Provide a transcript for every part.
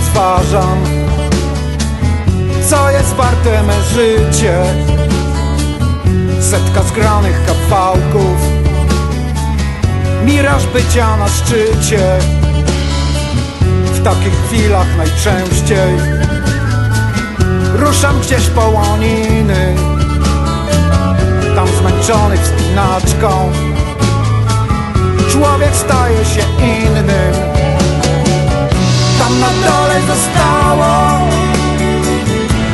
rozważam, co jest warte me życie. Setka zgranych kawałków, miraż bycia na szczycie. W takich chwilach najczęściej ruszam gdzieś po łoniny, tam zmęczony wspinaczką człowiek staje się innym. Tam na dole zostało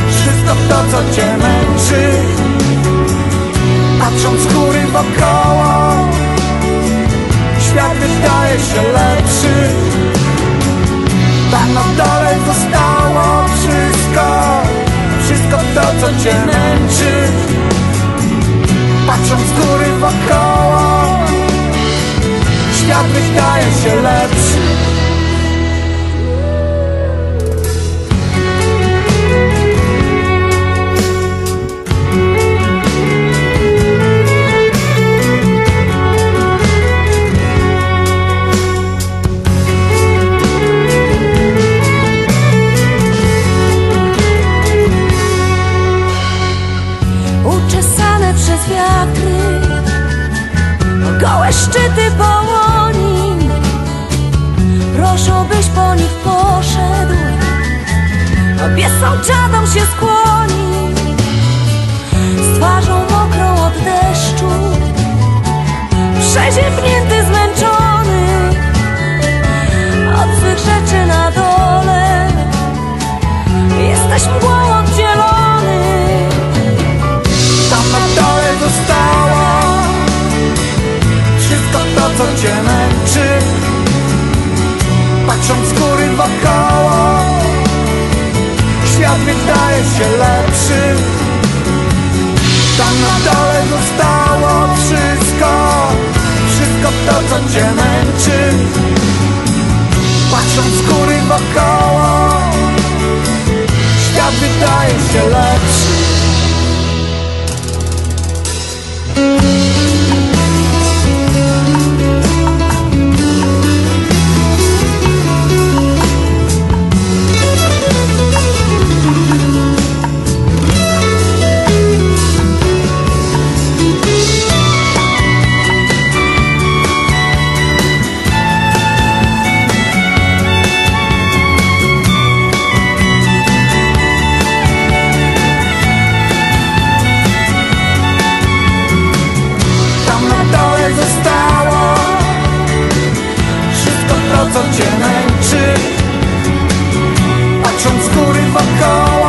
wszystko to, co cię męczy. Patrząc z góry wokoło, świat wydaje się lepszy. Tam na dole zostało wszystko to, co cię męczy. Patrząc z góry wokoło, świat wydaje się lepszy. Uczesane przez wiatry gołe szczyty Połonin proszą, byś po nich poszedł, a pies sąsiadom się skłoni. Z twarzą mokrą od deszczu, przeziębnięty, zmęczony od złych rzeczy na dole, jesteś mgłą oddzielony. Tam na dole zostało wszystko to, co cię męczy. Patrząc z góry wokoło, świat wydaje się lepszy. Tam na dole zostało wszystko to, co cię męczy. Patrząc z góry wokoło, świat wydaje się lepszy. Zostało wszystko to, co cię męczy. Patrząc z góry wokoło,